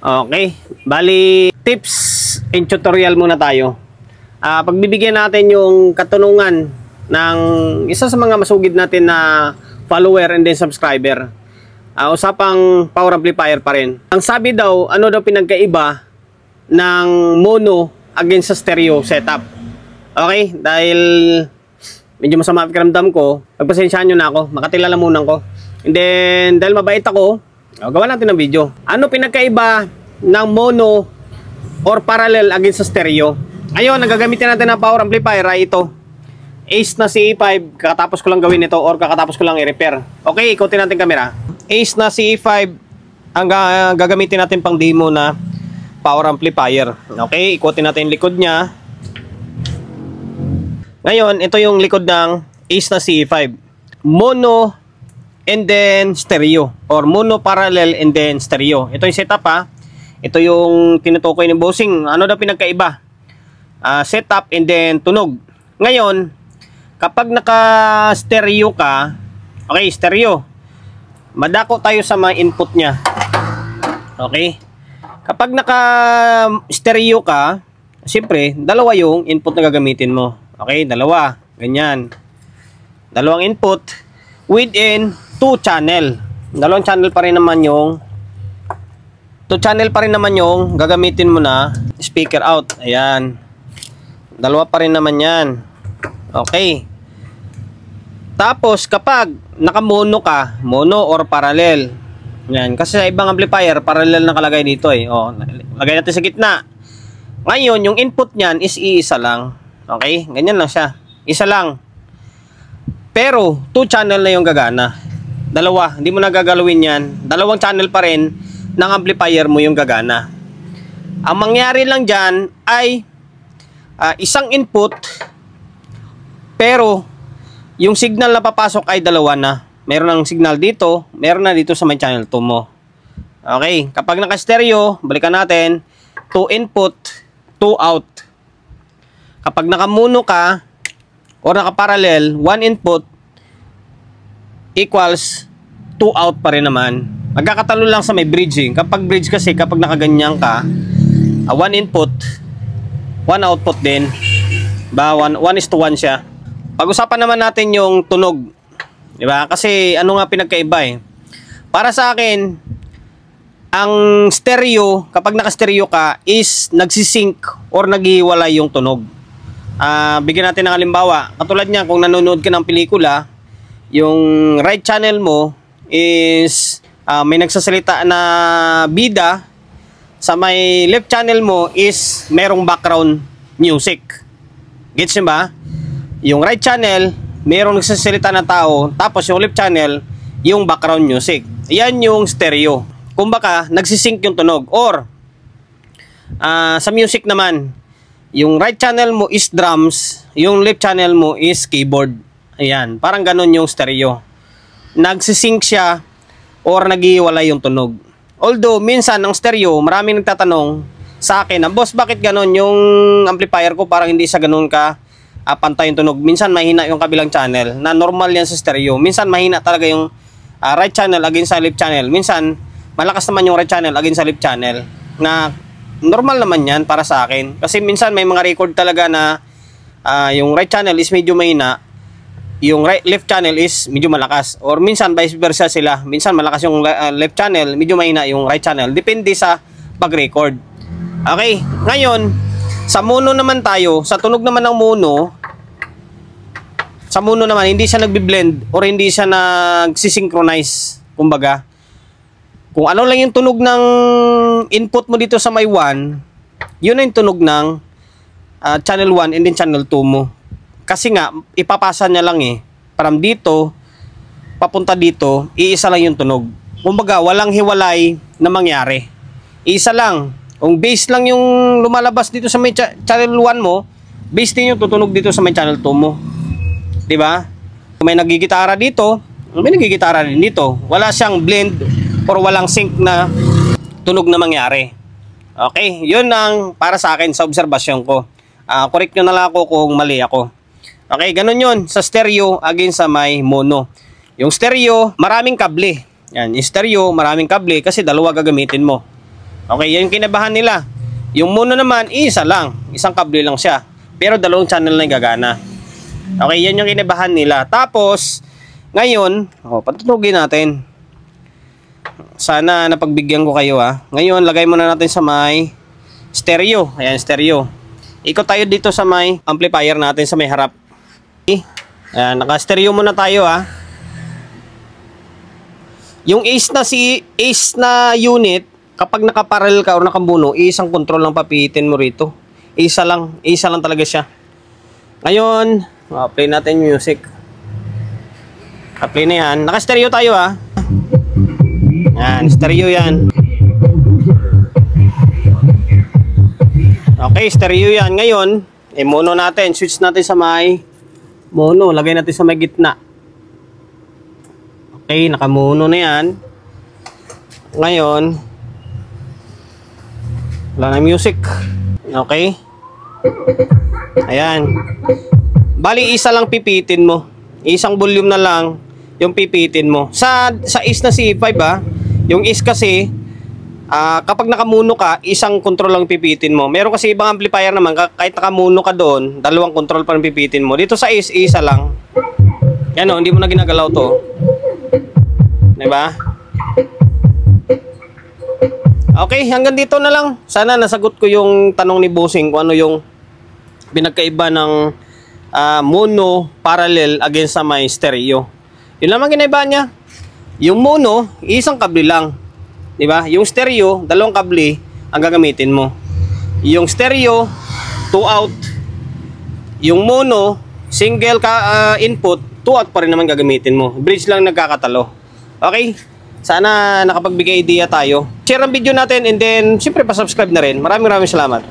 Okay, bali tips and tutorial muna tayo. Pagbibigyan natin yung katanungan ng isa sa mga masugid natin na follower and then subscriber. Usapang power amplifier pa rin. Ang sabi daw, ano daw pinagkaiba ng mono against sa stereo setup. Okay, dahil medyo masama ang pakiramdam ko, pagpasensyaan nyo na ako, makatila ko. And then, dahil mabait ako, gawa natin ng video. Ano pinagkaiba ng mono or parallel against sa stereo? Ngayon, nagagamitin natin ng power amplifier ay ito. Ace na CE5, kakatapos ko lang gawin ito or kakatapos ko lang i-repair. Okay, ikutin natin camera. Ace na CE5 ang gagamitin natin pang demo na power amplifier. Okay, ikutin natin yung likod niya. Ngayon, ito yung likod ng Ace na CE5. Mono and then stereo or mono parallel and then stereo. Ito yung setup ha. Ito yung tinutukoy ni bossing. Ano daw pinagkaiba? Setup and then tunog. Ngayon, kapag naka stereo ka, okay, stereo, madako tayo sa mga input nya. Okay, kapag naka stereo ka, siyempre dalawa yung input na gagamitin mo. Okay, dalawa, ganyan, dalawang input within 2 channel. Dalawang channel pa rin naman yung 2 channel pa rin naman yung gagamitin mo na speaker out. Ayan, dalawa pa rin naman yan. Okay, tapos kapag naka-mono ka, mono or parallel, yan, kasi sa ibang amplifier parallel nakalagay dito eh. Lagay natin sa gitna. Ngayon yung input niyan is iisa lang. Okay, ganyan lang siya, isa lang. Pero 2 channel na yung gagana. Dalawa, hindi mo na gagalawin yan. Dalawang channel pa rin ng amplifier mo yung gagana. Ang mangyari lang dyan ay isang input, pero yung signal na papasok ay dalawa na. Meron ng signal dito, meron na dito sa may channel 2 mo. Okay, kapag naka-stereo, balikan natin, 2 input, 2 out. Kapag naka-mono ka or naka-parallel, 1 input equals 2 out pa rin naman. Magkakatalo lang sa may bridging. Kapag bridge kasi, kapag nakaganyan ka, 1 input, 1 output din. Ba, 1:1 siya. Pag-usapan naman natin yung tunog. Diba? Kasi ano nga pinagkaiba eh. Para sa akin, ang stereo, kapag naka-stereo ka, is nagsisync or naghihiwalay yung tunog. Bigyan natin ng halimbawa. Katulad niya, kung nanonood ka ng pelikula, yung right channel mo is may nagsasalita na bida, sa may left channel mo is merong background music. Gets niyo ba? Yung right channel, merong nagsasalita na tao, tapos yung left channel, yung background music. Yan yung stereo. Kumbaga, nagsisync yung tunog. Or, sa music naman, yung right channel mo is drums, yung left channel mo is keyboard. Ayan, parang ganun yung stereo. Nagsisync siya or naghihiwalay yung tunog. Although, minsan, ang stereo, maraming nagtatanong sa akin, boss, bakit ganun yung amplifier ko? Parang hindi siya ganun ka pantay yung tunog. Minsan, mahina yung kabilang channel. Na normal yan sa stereo. Minsan, mahina talaga yung right channel against sa left channel. Minsan, malakas naman yung right channel against sa left channel. Na normal naman yan para sa akin. Kasi minsan may mga record talaga na yung right channel is medyo mahina, yung left channel is medyo malakas. Or minsan vice versa sila. Minsan malakas yung left channel, medyo mahina yung right channel. Depende sa pag-record. Okay, ngayon, sa mono naman tayo, sa tunog naman ng mono, sa mono naman, hindi siya nagbi-blend or hindi siya nagsisynchronize. Kumbaga, kung ano lang yung tunog ng input mo dito sa may 1, yun na yung tunog ng channel 1 and then channel 2 mo. Kasi nga, ipapasa niya lang eh. Parang dito, papunta dito, iisa lang yung tunog. Kumbaga, walang hiwalay na mangyari. Isa lang. Kung bass lang yung lumalabas dito sa may channel 1 mo, bass din yung tutunog dito sa may channel 2 mo. Diba? Kung may nagigitara dito, may nagigitara din dito. Wala siyang blend or walang sync na tunog na mangyari. Okay, yun ang para sa akin sa obserbasyon ko. Correct nyo na lang ako kung mali ako. Okay, ganun yun sa stereo against sa may mono. Yung stereo, maraming kable. Yan, yung stereo, maraming kable kasi dalawa gagamitin mo. Okay, yan yung kinabahan nila. Yung mono naman, isa lang. Isang kable lang siya. Pero dalawang channel na yung gagana. Okay, yan yung kinabahan nila. Tapos, ngayon, patutugin natin. Sana napagbigyan ko kayo ha. Ngayon, lagay muna natin sa may stereo. Ayan, stereo. Ikot tayo dito sa may amplifier natin sa may harap. Ayan, naka-stereo muna tayo ha. Yung ace na unit, kapag nakaparallel ka o nakabuno, isang control lang papihitin mo rito. Isa lang talaga siya. Ngayon, play natin music. Play na yan. Naka-stereo tayo ha. Yan, stereo yan. Okay, stereo yan. Ngayon, mono natin. Switch natin sa may mono. Lagay natin sa may gitna. Okay, nakamono na yan. Ngayon, wala na music. Okay. Ayan. Bali, isa lang pipitin mo. Isang volume na lang yung pipitin mo. Sa is na C5 yung is kasi, kapag nakamuno ka, isang control lang pipitin mo. Meron kasi ibang amplifier naman, kahit nakamuno ka doon, dalawang control pa rin pipitin mo. Dito sa is, isa lang. Yan o, hindi mo na ginagalaw to. Diba? Okay, hanggang dito na lang. Sana nasagot ko yung tanong ni Bossing kung ano yung pinagkaiba ng mono parallel against sa may stereo. Yun lamang ginaiba niya. Yung mono, isang kable lang. Diba? Yung stereo, dalawang kable ang gagamitin mo. Yung stereo, 2 out. Yung mono, single input, 2 out pa rin naman gagamitin mo. Bridge lang nagkakatalo. Okay? Sana nakapagbigay idea tayo. Share ang video natin and then, siyempre pa-subscribe na rin. Maraming salamat.